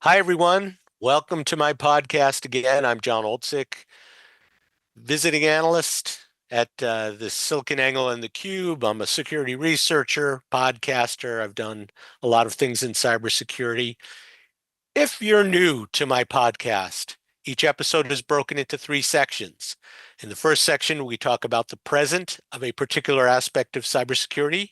Hi, everyone. Welcome to my podcast again. I'm John Oldsick, visiting analyst at the SiliconANGLE and theCUBE. I'm a security researcher, podcaster. I've done a lot of things in cybersecurity. If you're new to my podcast, each episode is broken into three sections. In the first section, we talk about the present of a particular aspect of cybersecurity.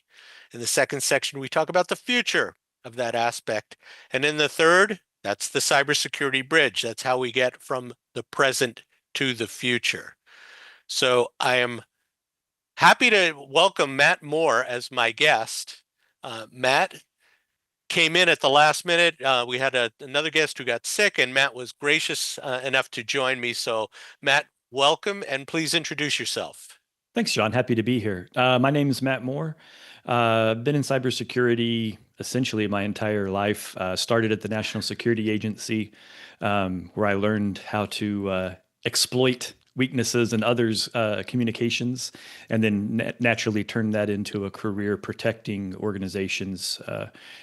In the second section, we talk about the future of that aspect. And in the third, that's the cybersecurity bridge. That's how we get from the present to the future. So I am happy to welcome Matt Moore as my guest. Matt came in at the last minute. We had another guest who got sick, and Matt was gracious enough to join me. So, Matt, welcome, and please introduce yourself. Thanks, John. Happy to be here. My name is Matt Moore. I've been in cybersecurity essentially my entire life. Started at the National Security Agency, where I learned how to exploit weaknesses in others' communications, and then naturally turned that into a career protecting organizations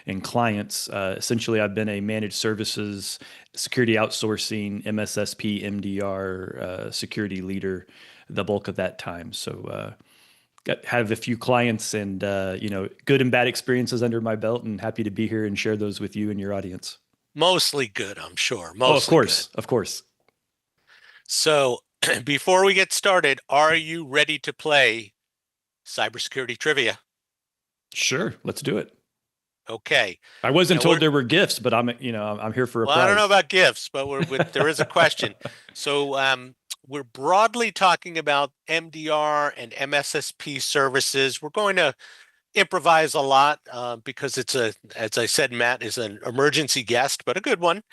and clients. Essentially, I've been a managed services, security outsourcing, MSSP, MDR security leader the bulk of that time. So have a few clients and good and bad experiences under my belt, and happy to be here and share those with you and your audience. Mostly good, I'm sure. Oh, of Mostly good. course, of course. So, before we get started, are you ready to play cybersecurity trivia? Sure, let's do it. Okay. I wasn't Now told there were gifts, but I'm here for a well, I don't know prize. about gifts, but there is a question. So, we're broadly talking about MDR and MSSP services. We're going to improvise a lot because as I said, Matt is an emergency guest, but a good one.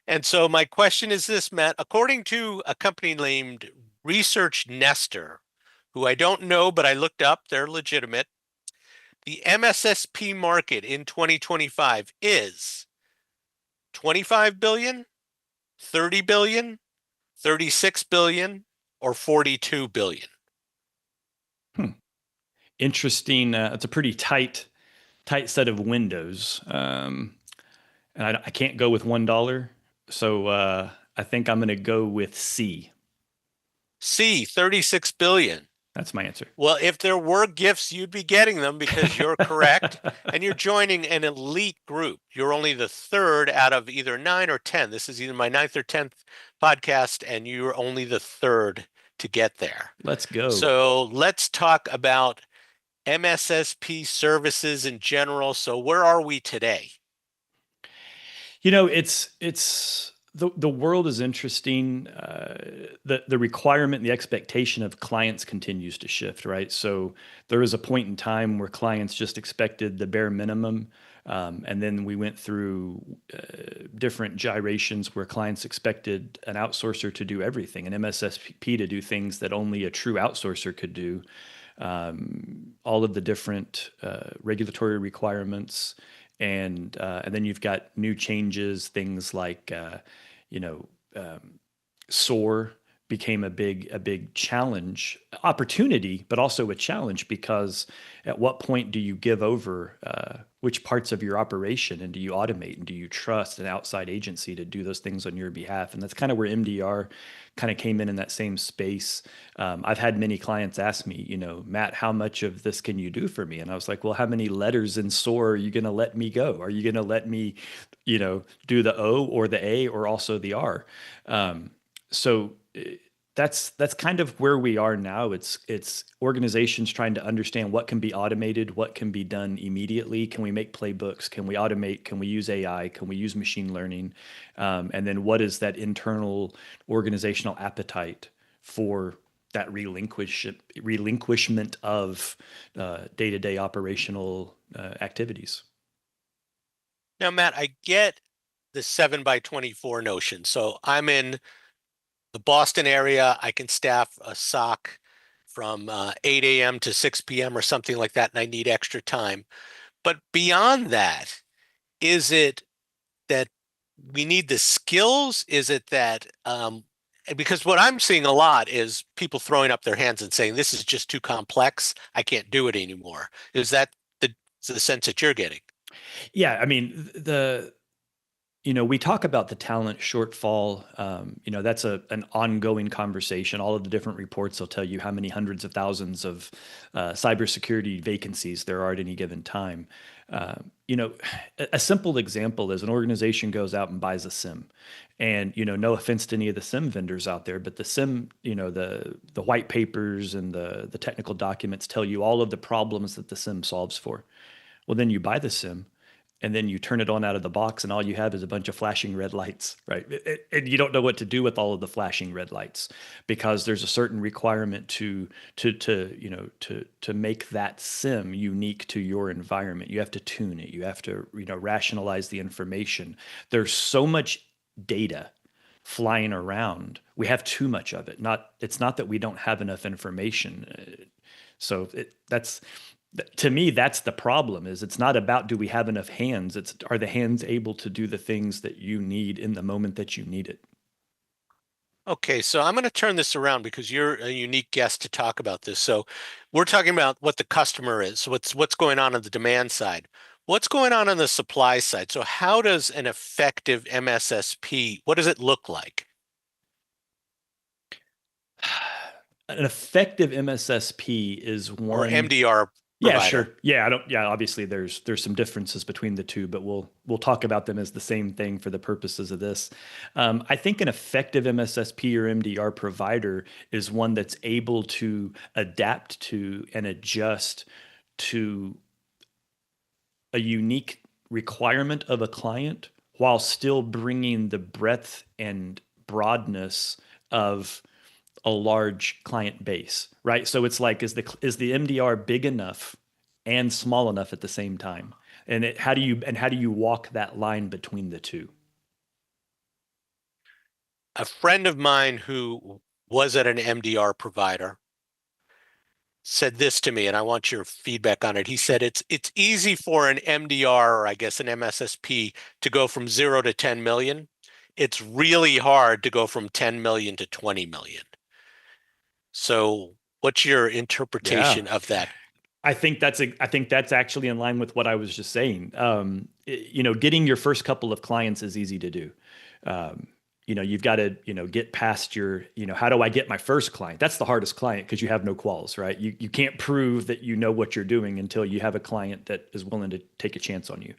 And so my question is this, Matt, according to a company named Research Nester, who I don't know, but I looked up, they're legitimate. The MSSP market in 2025 is 25 billion, 30 billion, 36 billion, or 42 billion. Hmm. Interesting. It's a pretty tight set of windows, and I can't go with $1. So I think I'm going to go with C. C, 36 billion. That's my answer. Well, if there were gifts, you'd be getting them because you're correct. And you're joining an elite group. You're only the third out of either 9 or 10. This is either my ninth or 10th podcast, and you're only the third to get there. Let's go. So let's talk about MSSP services in general. So where are we today? It's the world is interesting. The requirement, the expectation of clients continues to shift, right? So there was a point in time where clients just expected the bare minimum, and then we went through different gyrations where clients expected an outsourcer to do everything, an MSSP to do things that only a true outsourcer could do. All of the different regulatory requirements, and then you've got new changes, things like you know SOAR became a big challenge, opportunity, but also a challenge because at what point do you give over which parts of your operation, and do you automate, and do you trust an outside agency to do those things on your behalf? And that's kind of where MDR kind of came in that same space. I've had many clients ask me, Matt, how much of this can you do for me? And I was like, well, how many letters in SOAR are you going to let me go? Are you going to let me, do the O or the A or also the R? So that's kind of where we are now. It's organizations trying to understand what can be automated, what can be done immediately. Can we make playbooks? Can we automate? Can we use AI? Can we use machine learning? And then what is that internal organizational appetite for that relinquishment of day-to-day operational activities? Now, Matt, I get the 7 by 24 notion. So I'm in the Boston area. I can staff a SOC from 8 a.m. to 6 p.m. or something like that, and I need extra time. But beyond that, is it that we need the skills? Is it that because what I'm seeing a lot is people throwing up their hands and saying, this is just too complex. I can't do it anymore. Is that the sense that you're getting? Yeah, I mean, we talk about the talent shortfall. That's an ongoing conversation. All of the different reports will tell you how many hundreds of thousands of cybersecurity vacancies there are at any given time. Uh, you know, a simple example is an organization goes out and buys a SIM, and no offense to any of the SIM vendors out there, but the SIM, the white papers and the technical documents tell you all of the problems that the SIM solves for. Well, then you buy the SIM and then you turn it on out of the box and all you have is a bunch of flashing red lights, right? And you don't know what to do with all of the flashing red lights because there's a certain requirement to make that SIM unique to your environment. You have to tune it. You have to, rationalize the information. There's so much data flying around. We have too much of it. It's not that we don't have enough information. So that's to me, that's the problem. Is it's not about do we have enough hands? It's are the hands able to do the things that you need in the moment that you need it? Okay, so I'm going to turn this around because you're a unique guest to talk about this. So we're talking about what the customer is, so what's going on the demand side. What's going on the supply side? So how does an effective MSSP, what does it look like? An effective MSSP is Or one. MDR Yeah, provider? sure. Yeah, I don't. Yeah, obviously there's some differences between the two, but we'll talk about them as the same thing for the purposes of this. I think an effective MSSP or MDR provider is one that's able to adapt to and adjust to a unique requirement of a client while still bringing the breadth and broadness of a large client base, right? So it's like, is the MDR big enough and small enough at the same time? And how do you walk that line between the two? A friend of mine who was at an MDR provider said this to me, and I want your feedback on it. He said it's easy for an MDR, or I guess an MSSP, to go from 0 to 10 million. It's really hard to go from 10 million to 20 million. So what's your Yeah. interpretation of that? I think that's actually in line with what I was just saying. Getting your first couple of clients is easy to do. Um, you've got to, get past your, how do I get my first client? That's the hardest client because you have no quals, right? You can't prove that you know what you're doing until you have a client that is willing to take a chance on you.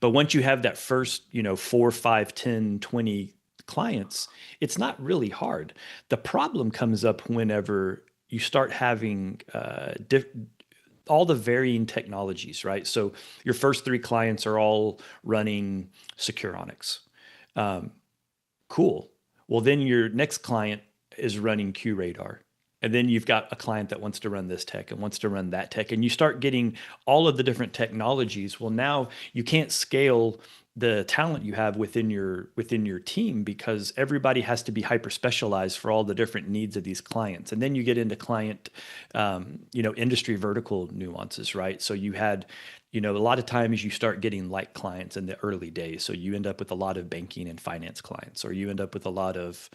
But once you have that first, 4, 5, 10, 20 clients, it's not really hard. The problem comes up whenever you start having all the varying technologies, right? So your first three clients are all running SiliconANGLE. Um, cool. Well, then your next client is running QRadar. And then you've got a client that wants to run this tech and wants to run that tech. And you start getting all of the different technologies. Well, now you can't scale the talent you have within your team because everybody has to be hyper specialized for all the different needs of these clients. And then you get into client, industry vertical nuances, right? So you had, a lot of times you start getting light clients in the early days. So you end up with a lot of banking and finance clients, or you end up with a lot of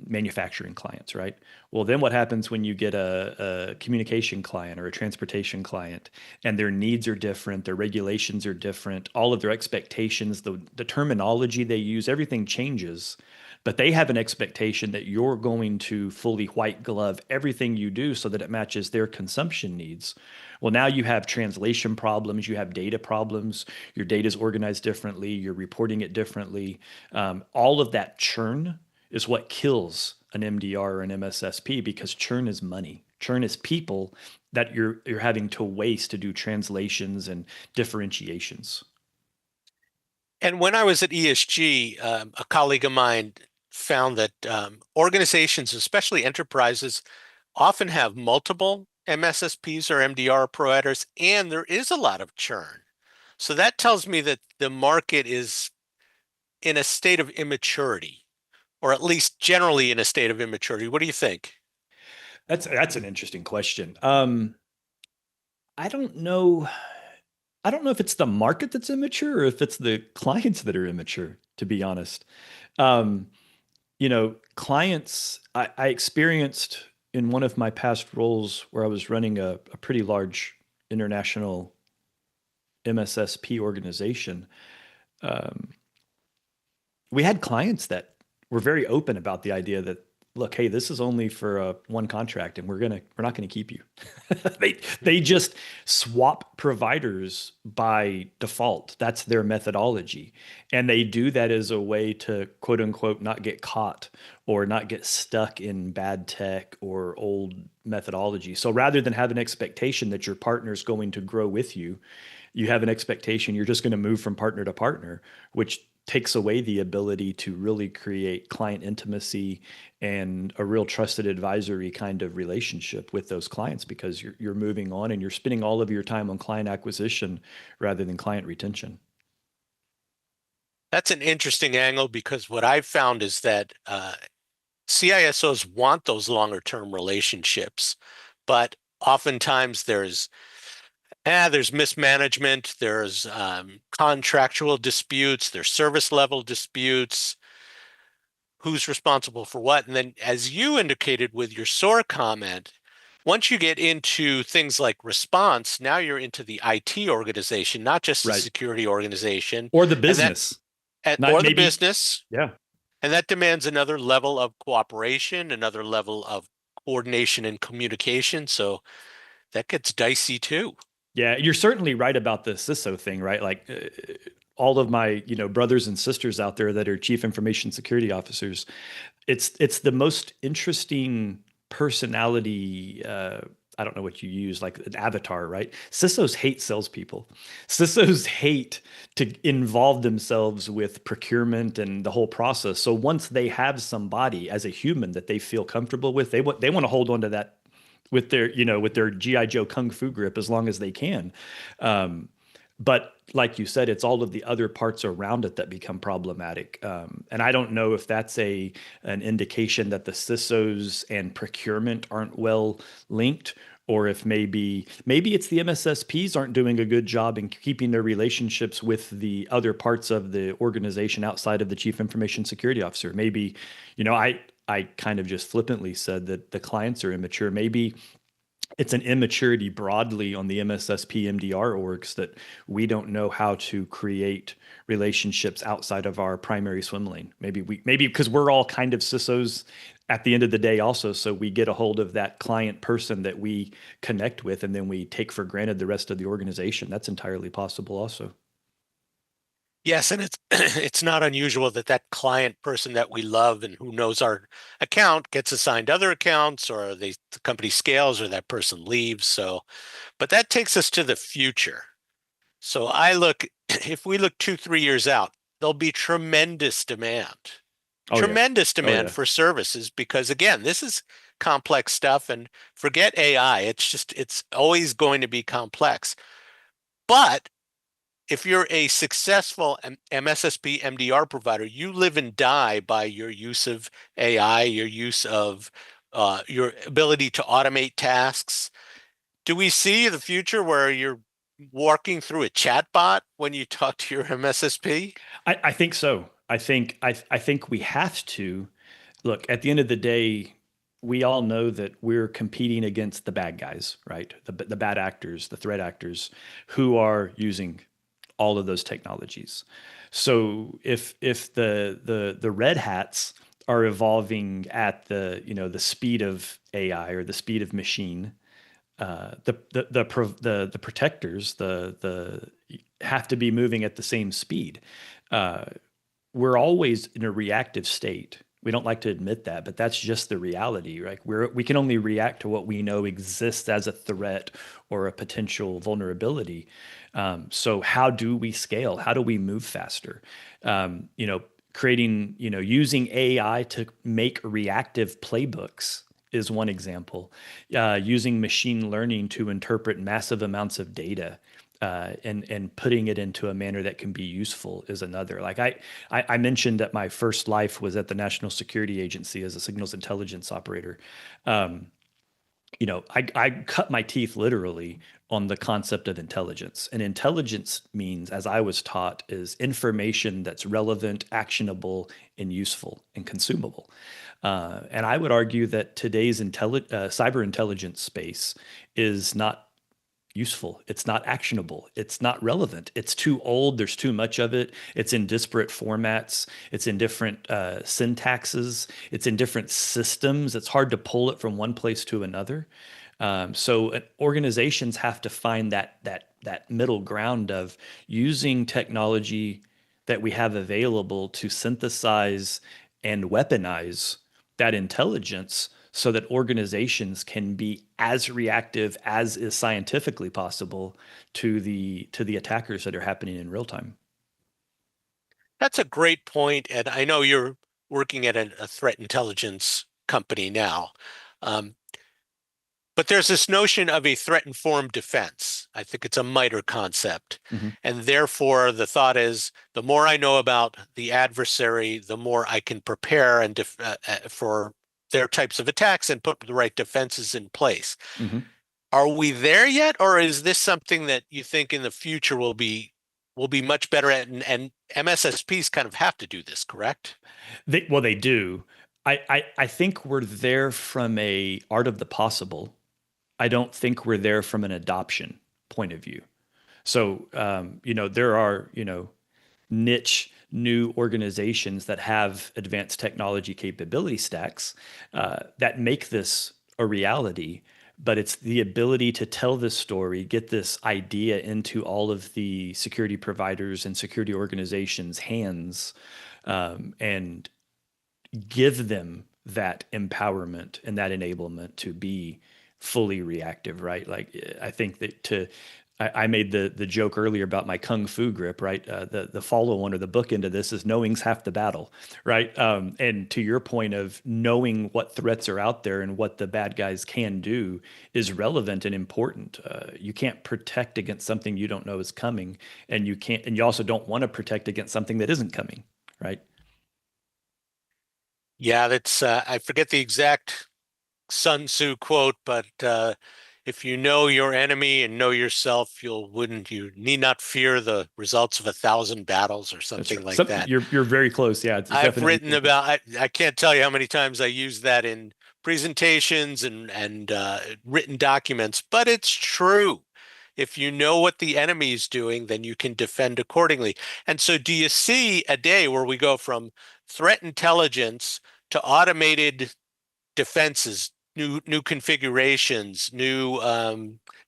manufacturing clients, right? Well, then what happens when you get a communication client or a transportation client and their needs are different, their regulations are different, all of their expectations, the terminology they use, everything changes. But they have an expectation that you're going to fully white glove everything you do so that it matches their consumption needs. Well, now you have translation problems, you have data problems, your data is organized differently, you're reporting it differently. All of that churn is what kills an MDR or an MSSP because churn is money. Churn is people that you're having to waste to do translations and differentiations. And when I was at ESG, a colleague of mine found that organizations, especially enterprises, often have multiple MSSPs or MDR providers, and there is a lot of churn. So that tells me that the market is in a state of immaturity, or at least generally in a state of immaturity. What do you think? That's an interesting question. I don't know. I don't know if it's the market that's immature or if it's the clients that are immature, to be honest. Um, Clients, I experienced in one of my past roles where I was running a pretty large international MSSP organization. Um, we had clients that were very open about the idea that, look, hey, this is only for one contract, and we're not gonna keep you. They just swap providers by default. That's their methodology, and they do that as a way to quote unquote not get caught or not get stuck in bad tech or old methodology. So rather than have an expectation that your partner's going to grow with you, you have an expectation you're just going to move from partner to partner, which takes away the ability to really create client intimacy and a real trusted advisory kind of relationship with those clients, because you're moving on and you're spending all of your time on client acquisition rather than client retention. That's an interesting angle because what I've found is that CISOs want those longer term relationships, but oftentimes there's mismanagement, there's contractual disputes, there's service level disputes, who's responsible for what. And then, as you indicated with your SOAR comment, once you get into things like response, now you're into the IT organization, not just the Right. security organization, Or the and that, business, not or the maybe. business, Yeah. and that demands another level of cooperation, another level of coordination and communication. So that gets dicey too. Yeah, you're certainly right about the CISO thing, right? Like all of my, brothers and sisters out there that are chief information security officers, it's the most interesting personality. I don't know what you use, like an avatar, right? CISOs hate salespeople. CISOs hate to involve themselves with procurement and the whole process. So once they have somebody as a human that they feel comfortable with, they want to hold on to that with their, with their GI Joe kung fu grip as long as they can. Um, but like you said, it's all of the other parts around it that become problematic. And I don't know if that's an indication that the CISOs and procurement aren't well linked, or if maybe it's the MSSPs aren't doing a good job in keeping their relationships with the other parts of the organization outside of the chief information security officer. Maybe, I kind of just flippantly said that the clients are immature. Maybe it's an immaturity broadly on the MSSP MDR orgs that we don't know how to create relationships outside of our primary swim lane. Maybe because we're all kind of CISOs at the end of the day also, so we get a hold of that client person that we connect with, and then we take for granted the rest of the organization. That's entirely possible also. Yes, and it's it's not unusual that that client person that we love and who knows our account gets assigned other accounts, or the company scales, or that person leaves. So, but that takes us to the future. So if we look 2, 3 years out, there'll be Oh yeah. tremendous Oh demand yeah. for services because again, this is complex stuff, and forget AI. It's always going to be complex. But if you're a successful MSSP MDR provider, you live and die by your use of AI, your use of your ability to automate tasks. Do we see the future where you're walking through a chatbot when you talk to your MSSP? I think so. I think we have to look at the end of the day. We all know that we're competing against the bad guys, right? The bad actors, the threat actors, who are using all of those technologies. So if the red hats are evolving at the speed of AI or the speed of machine, the protectors the have to be moving at the same speed. Uh, we're always in a reactive state. We don't like to admit that, but that's just the reality, right? We can only react to what we know exists as a threat or a potential vulnerability. So how do we scale? How do we move faster? Creating, using AI to make reactive playbooks is one example. Using machine learning to interpret massive amounts of data and putting it into a manner that can be useful is another. Like I mentioned that my first life was at the National Security Agency as a signals intelligence operator. Um, I cut my teeth literally on the concept of intelligence. And intelligence means, as I was taught, is information that's relevant, actionable, and useful and consumable. And I would argue that today's cyber intelligence space is not useful. It's not actionable. It's not relevant. It's too old. There's too much of it. It's in disparate formats. It's in different syntaxes. It's in different systems. It's hard to pull it from one place to another. So organizations have to find that middle ground of using technology that we have available to synthesize and weaponize that intelligence so that organizations can be as reactive as is scientifically possible to the attackers that are happening in real time. That's a great point, and I know you're working at a threat intelligence company now. Um, But there's this notion of a threat-informed defense. I think it's a MITRE concept. Mm-hmm. And therefore, the thought is the more I know about the adversary, the more I can prepare and for their types of attacks and put the right defenses in place. Mm-hmm. Are we there yet, or is this something that you think in the future will be much better at? And MSSPs kind of have to do this, correct? Well, they do. I think we're there from a art of the possible. I don't think we're there from an adoption point of view. So, there are, niche new organizations that have advanced technology capability stacks that make this a reality. But it's the ability to tell this story, get this idea into all of the security providers and security organizations' hands, and give them that empowerment and that enablement to be fully reactive, right? Like I think that I made the joke earlier about my kung fu grip, right? The follow on or the book into this is knowing's half the battle, right? And to your point of knowing what threats are out there and what the bad guys can do is relevant and important. You can't protect against something you don't know is coming, and you also don't want to protect against something that isn't coming, right? Yeah, that's I forget the exact Sun Tzu quote, but if you know your enemy and know yourself, you need not fear the results of 1,000 battles or That's something right. like that. You're very close. Yeah, it's I've definitely written thinking. about I can't tell you how many times I use that in presentations and written documents, but it's true. If you know what the enemy is doing, then you can defend accordingly. And so do you see a day where we go from threat intelligence to automated defenses, new configurations, new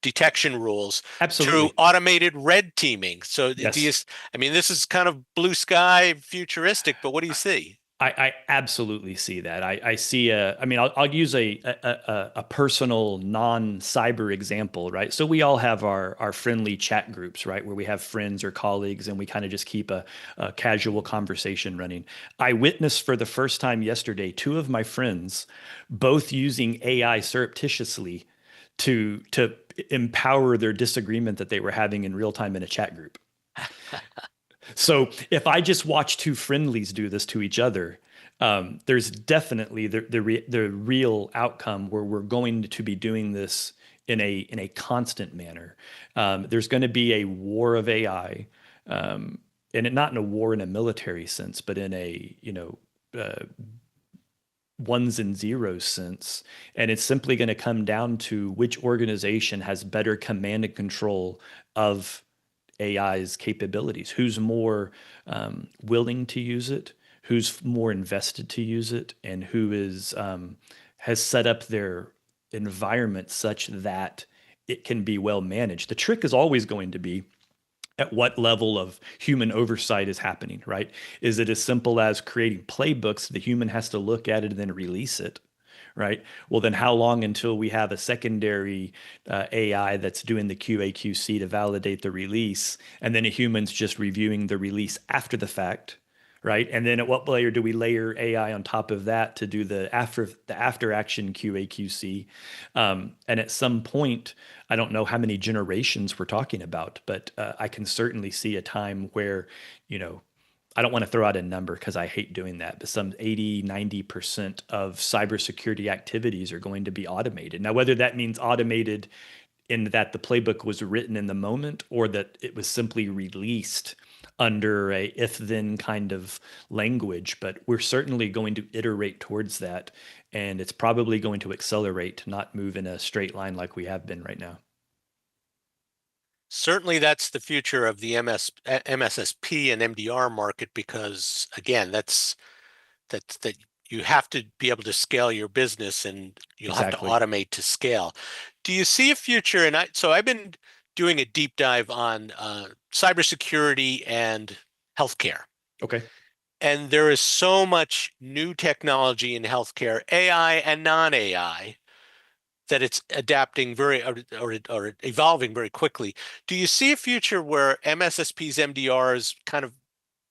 detection rules to Absolutely. automated red teaming? So do you, Yes. I mean, this is kind of blue sky futuristic, but what do you see? I absolutely see that. I see I mean, I'll use a personal non-cyber example, right? So we all have our friendly chat groups, right? Where we have friends or colleagues and we kind of just keep a casual conversation running. I witnessed for the first time yesterday, two of my friends both using AI surreptitiously to empower their disagreement that they were having in real time in a chat group. So if I just watch two friendlies do this to each other, there's definitely the real outcome where we're going to be doing this in a constant manner. There's going to be a war of AI, and not in a war in a military sense, but in a ones and zeros sense. And it's simply going to come down to which organization has better command and control of AI's capabilities, who's more willing to use it, who's more invested to use it, and who is has set up their environment such that it can be well managed. The trick is always going to be at what level of human oversight is happening, right? Is it as simple as creating playbooks the human has to look at it and then release it? Right. Well, then how long until we have a secondary AI that's doing the QA/QC to validate the release, and then a human's just reviewing the release after the fact, right? And then at what layer do we layer AI on top of that to do the after action QA/QC? And at some point, I don't know how many generations we're talking about, but I can certainly see a time where, you know, I don't want to throw out a number because I hate doing that, but some 80, 90% of cybersecurity activities are going to be automated. Now, whether that means automated in that the playbook was written in the moment or that it was simply released under a if then kind of language, but we're certainly going to iterate towards that. And it's probably going to accelerate, not move in a straight line like we have been right now. Certainly that's the future of the MSSP and MDR market, because again, that you have to be able to scale your business, and you'll have to Exactly. automate to scale. Do you see a future? And so I've been doing a deep dive on cybersecurity and healthcare. Okay. And there is so much new technology in healthcare, AI and non-AI, that it's adapting or evolving very quickly. Do you see a future where MSSPs, MDRs kind of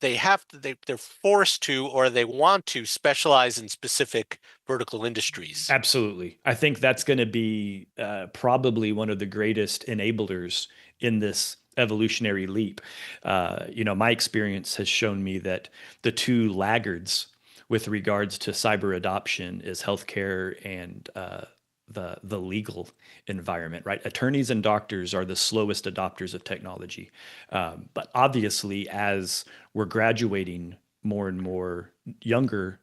they're forced to, or they want to specialize in specific vertical industries? Absolutely. I think that's going to be probably one of the greatest enablers in this evolutionary leap. My experience has shown me that the two laggards with regards to cyber adoption is healthcare and the legal environment, right? Attorneys and doctors are the slowest adopters of technology. But obviously, as we're graduating more and more younger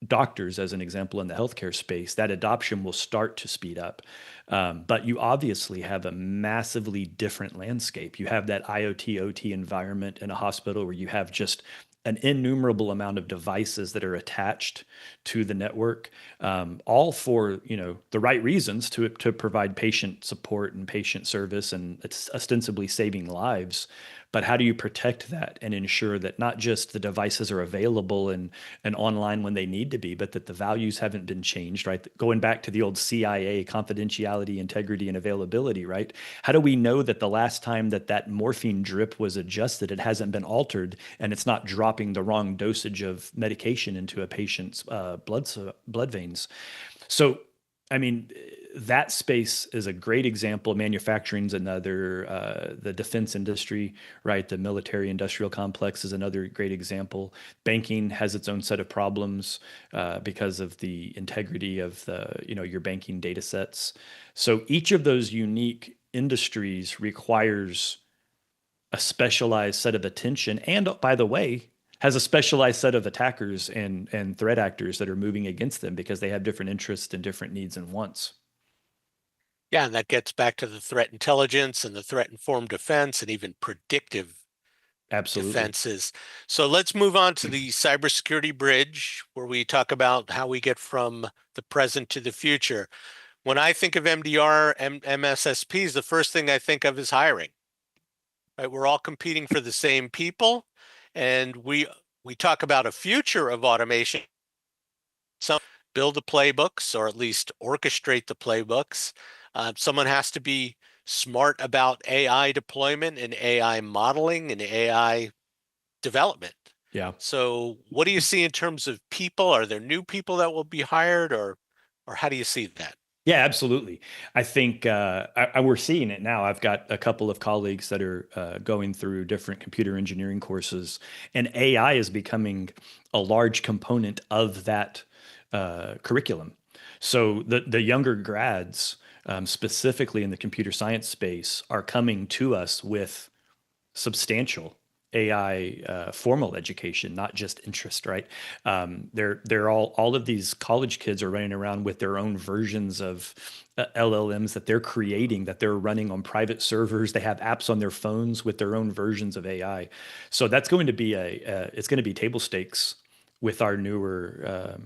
doctors, as an example, in the healthcare space, that adoption will start to speed up. But you obviously have a massively different landscape. You have that IoT, OT environment in a hospital where you have just an innumerable amount of devices that are attached to the network, all for the right reasons to provide patient support and patient service, and it's ostensibly saving lives. But how do you protect that and ensure that not just the devices are available and online when they need to be, but that the values haven't been changed, right? Going back to the old CIA, confidentiality, integrity, and availability, right? How do we know that the last time that morphine drip was adjusted, it hasn't been altered and it's not dropping the wrong dosage of medication into a patient's blood veins? So, I mean, that space is a great example. Manufacturing's another. The defense industry, right? The military industrial complex is another great example. Banking has its own set of problems because of the integrity of your banking data sets. So each of those unique industries requires a specialized set of attention, and by the way, has a specialized set of attackers and threat actors that are moving against them because they have different interests and different needs and wants. Yeah, and that gets back to the threat intelligence and the threat informed defense and even predictive Absolutely. defenses. So let's move on to the cybersecurity bridge, where we talk about how we get from the present to the future. When I think of MDR, MSSPs, the first thing I think of is hiring. Right? We're all competing for the same people, and we talk about a future of automation. Some build the playbooks, or at least orchestrate the playbooks. Someone has to be smart about AI deployment and AI modeling and AI development. Yeah. So what do you see in terms of people? Are there new people that will be hired, or how do you see that? Yeah, absolutely. I think we're seeing it now. I've got a couple of colleagues that are going through different computer engineering courses, and AI is becoming a large component of that curriculum. So the younger grads, specifically in the computer science space, are coming to us with substantial AI formal education, not just interest, right? They're all of these college kids are running around with their own versions of LLMs that they're creating, that they're running on private servers. They have apps on their phones with their own versions of AI. So that's going to be it's going to be table stakes with our newer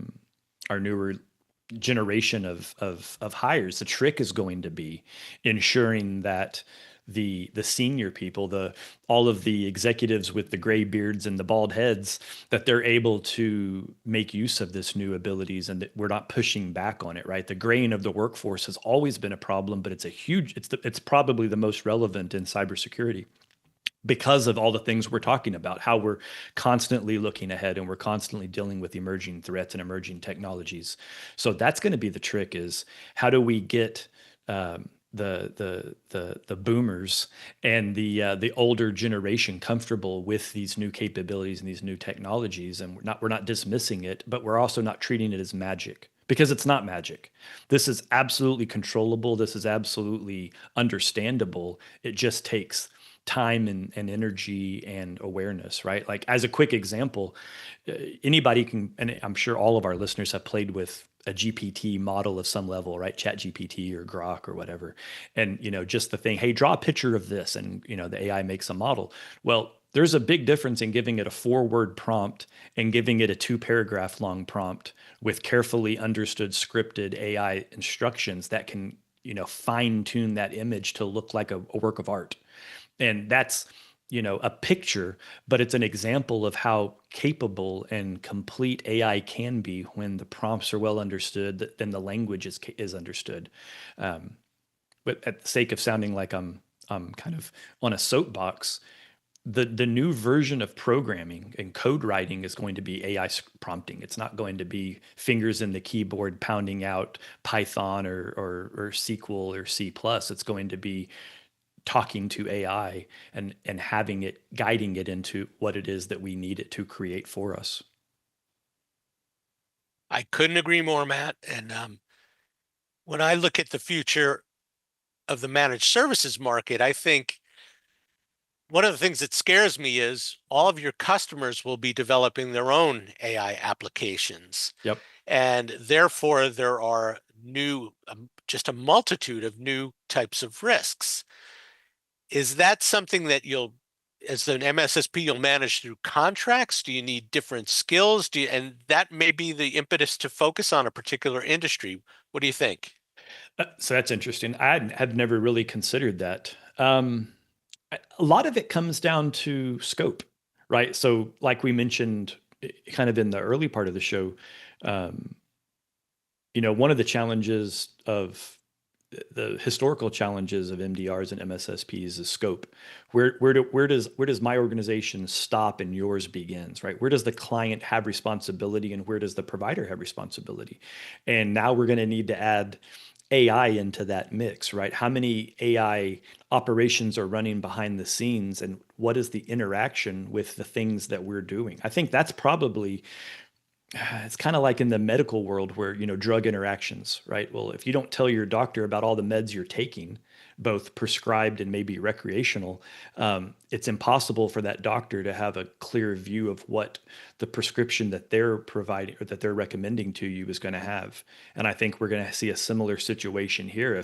generation of hires. The trick is going to be ensuring that the senior people, all of the executives with the gray beards and the bald heads, that they're able to make use of this new abilities, and that we're not pushing back on it, right? The graying of the workforce has always been a problem, but it's probably the most relevant in cybersecurity because of all the things we're talking about, how we're constantly looking ahead and we're constantly dealing with emerging threats and emerging technologies. So that's going to be the trick: is how do we get the boomers and the older generation comfortable with these new capabilities and these new technologies? And we're not dismissing it, but we're also not treating it as magic, because it's not magic. This is absolutely controllable. This is absolutely understandable. It just takes time and energy and awareness, right? Like, as a quick example, anybody can, and I'm sure all of our listeners have played with a GPT model of some level, right? Chat GPT or Grok or whatever. And, just the thing, hey, draw a picture of this. And, the AI makes a model. Well, there's a big difference in giving it a 4-word prompt and giving it a 2-paragraph long prompt with carefully understood scripted AI instructions that can, fine tune that image to look like a work of art. And that's, a picture, but it's an example of how capable and complete AI can be when the prompts are well understood, then the language is understood. Um, but at the sake of sounding like I'm kind of on a soapbox, the new version of programming and code writing is going to be AI prompting. It's not going to be fingers in the keyboard pounding out Python or SQL or C+. It's going to be talking to AI and having it guiding it into what it is that we need it to create for us. I couldn't agree more, Matt. And when I look at the future of the managed services market, I think one of the things that scares me is all of your customers will be developing their own AI applications. Yep. And therefore, there are just a multitude of new types of risks. Is that something that as an MSSP, you'll manage through contracts? Do you need different skills? And that may be the impetus to focus on a particular industry. What do you think? So that's interesting. I had never really considered that. A lot of it comes down to scope, right? So, like we mentioned, kind of in the early part of the show, um, one of the challenges of the historical challenges of MDRs and MSSPs is scope. Where does my organization stop and yours begins, right? Where does the client have responsibility and where does the provider have responsibility? And now we're going to need to add AI into that mix, right? How many AI operations are running behind the scenes and what is the interaction with the things that we're doing? I think that's probably it's kind of like in the medical world where, drug interactions, right? Well, if you don't tell your doctor about all the meds you're taking, both prescribed and maybe recreational, it's impossible for that doctor to have a clear view of what the prescription that they're providing or that they're recommending to you is going to have. And I think we're going to see a similar situation here.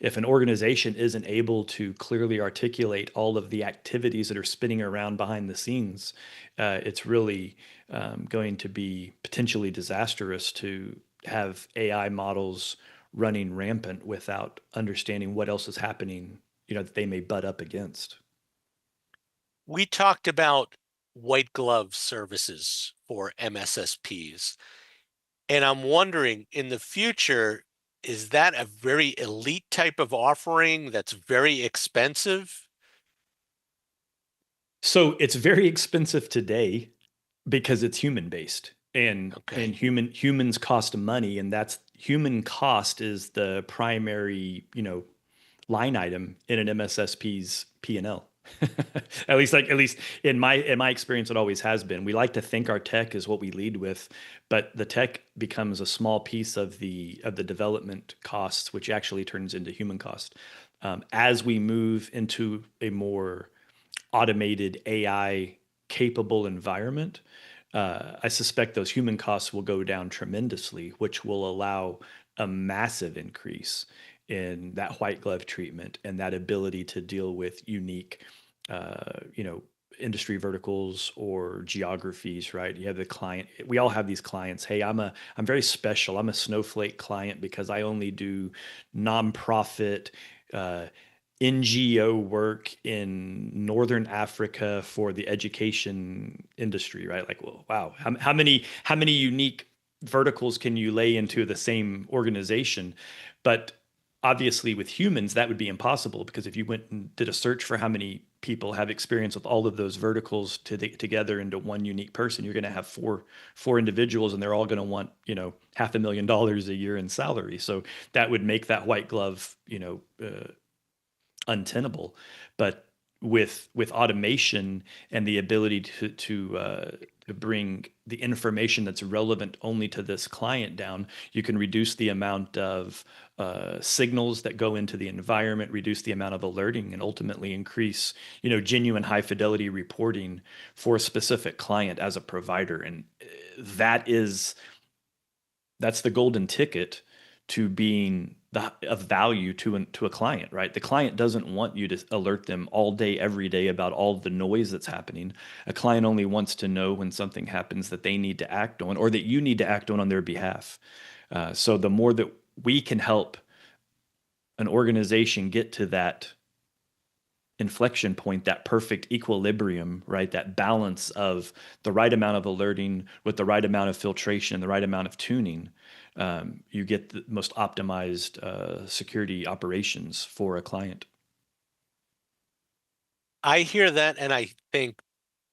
If an organization isn't able to clearly articulate all of the activities that are spinning around behind the scenes, it's really going to be potentially disastrous to have AI models running rampant without understanding what else is happening, that they may butt up against. We talked about white glove services for MSSPs. And I'm wondering in the future, is that a very elite type of offering that's very expensive? So it's very expensive today because it's human based and Okay. humans cost money, and that's human cost is the primary, line item in an MSSP's P&L. At least in my experience, it always has been. We like to think our tech is what we lead with, but the tech becomes a small piece of the development costs, which actually turns into human cost. As we move into a more automated AI capable environment, I suspect those human costs will go down tremendously, which will allow a massive increase in that white glove treatment and that ability to deal with unique, industry verticals or geographies, right? You have the client. We all have these clients. Hey, I'm very special. I'm a snowflake client because I only do nonprofit. NGO work in Northern Africa for the education industry, right? Like, well, wow, how many unique verticals can you lay into the same organization? But obviously, with humans, that would be impossible because if you went and did a search for how many people have experience with all of those verticals together into one unique person, you're going to have four individuals, and they're all going to want $500,000 a year in salary. So that would make that white glove untenable. But with automation and the ability to bring the information that's relevant only to this client down, you can reduce the amount of signals that go into the environment, reduce the amount of alerting, and ultimately increase, genuine high fidelity reporting for a specific client as a provider. And that is that's the golden ticket to being of value to a client, right? The client doesn't want you to alert them all day, every day about all the noise that's happening. A client only wants to know when something happens that they need to act on or that you need to act on their behalf. So the more that we can help an organization get to that inflection point, that perfect equilibrium, right? That balance of the right amount of alerting with the right amount of filtration, the right amount of tuning, you get the most optimized security operations for a client. I hear that and I think,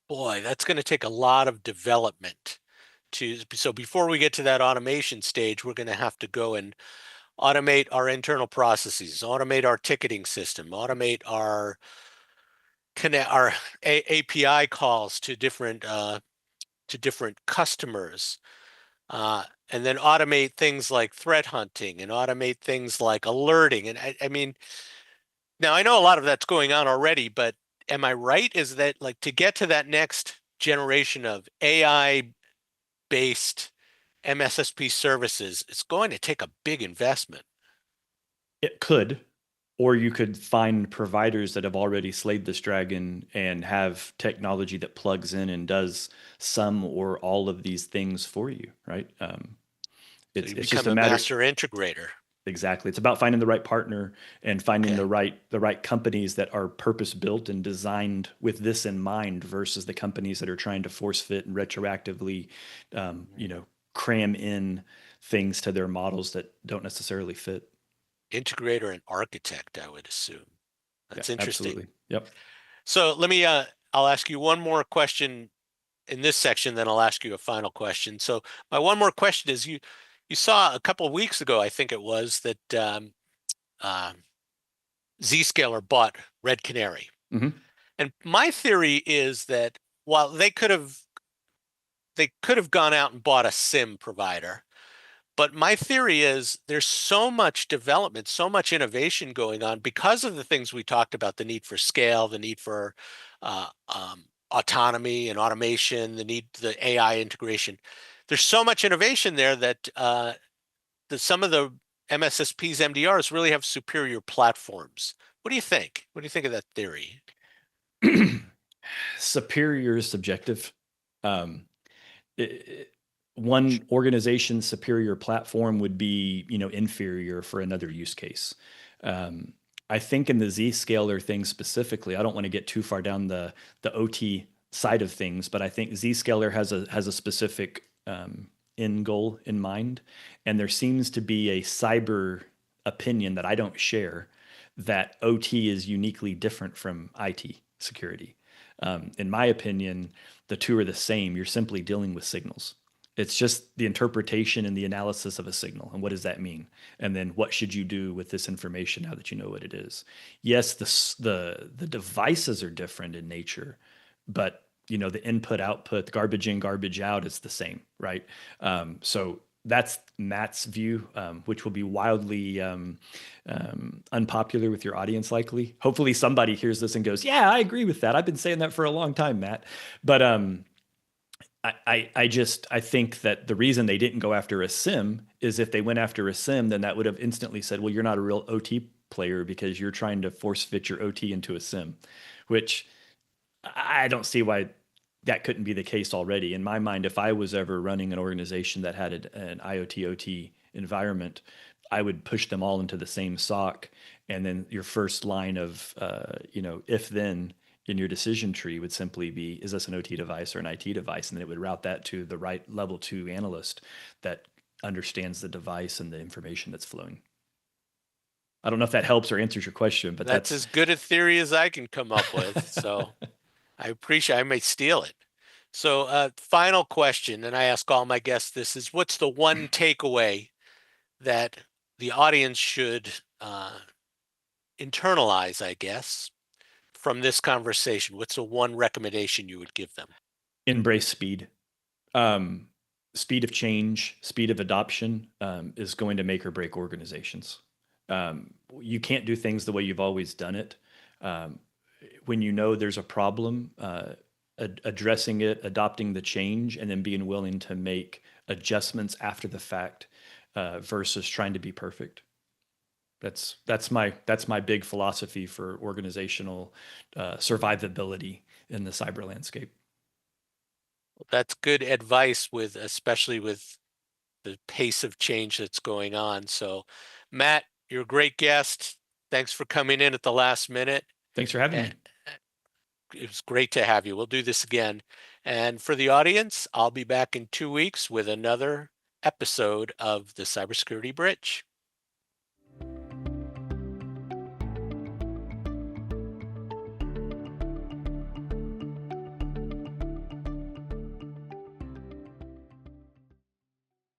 boy, that's going to take a lot of development so before we get to that automation stage, we're going to have to go and automate our internal processes, automate our ticketing system, automate our API calls to different customers, and then automate things like threat hunting and automate things like alerting. And I mean, now I know a lot of that's going on already, but am I right? Is that like to get to that next generation of AI-based MSSP services, it's going to take a big investment. It could, or you could find providers that have already slayed this dragon and have technology that plugs in and does some or all of these things for you, right? So you It's just become a a matter. master integrator. Exactly. It's about finding the right partner and finding Okay. the right companies that are purpose built and designed with this in mind versus the companies that are trying to force fit and retroactively, cram in things to their models that don't necessarily fit. Integrator and architect, I would assume. Yeah, That's interesting. absolutely. Yep. So I'll ask you one more question in this section, then I'll ask you a final question. So my one more question is you saw a couple of weeks ago, I think it was, that uh, Zscaler bought Red Canary. Hmm. And my theory is that while they could have gone out and bought a SIM provider, but my theory is there's so much development, so much innovation going on because of the things we talked about, the need for scale, the need for autonomy and automation, the AI integration. There's so much innovation there that some of the MSSPs, MDRs really have superior platforms. What do you think? What do you think of that theory? Superior is subjective. Um, it- One organization's superior platform would be, inferior for another use case. Um, I think in the Zscaler thing specifically, I don't want to get too far down the OT side of things, but I think Zscaler has a specific end goal in mind, and there seems to be a cyber opinion that I don't share that OT is uniquely different from IT security. In my opinion, the two are the same. You're simply dealing with signals. It's just the interpretation and the analysis of a signal. And what does that mean? And then what should you do with this information now that you know what it is? Yes, the devices are different in nature, but the input output, the garbage in, garbage out is the same, right? So that's Matt's view, which will be wildly unpopular with your audience, likely. Hopefully, somebody hears this and goes, "Yeah, I agree with that. I've been saying that for a long time, Matt." But I think that the reason they didn't go after a sim is if they went after a sim, then that would have instantly said, "Well, you're not a real OT player because you're trying to force fit your OT into a sim," which I don't see why that couldn't be the case already. In my mind, if I was ever running an organization that had an IoT OT environment, I would push them all into the same sock. And then your first line of, if then in your decision tree would simply be, is this an OT device or an IT device? And then it would route that to the right level two analyst that understands the device and the information that's flowing. I don't know if that helps or answers your question, but That's that's as good a theory as I can come up with. So I may steal it. So final question, and I ask all my guests this is what's the one takeaway that the audience should internalize, I guess, from this conversation? What's the one recommendation you would give them? embrace speed. um, Speed of change, speed of adoption is going to make or break organizations. You can't do things the way you've always done it. Um, when you know there's a problem, addressing it, adopting the change, and then being willing to make adjustments after the fact versus trying to be perfect. That's my big philosophy for organizational survivability in the cyber landscape. That's good advice with, especially with the pace of change that's going on. So, Matt, you're a great guest. Thanks for coming in at the last minute. Thanks for having And me. it was great to have you. We'll do this again. And for the audience, I'll be back in 2 weeks with another episode of the Cybersecurity Bridge.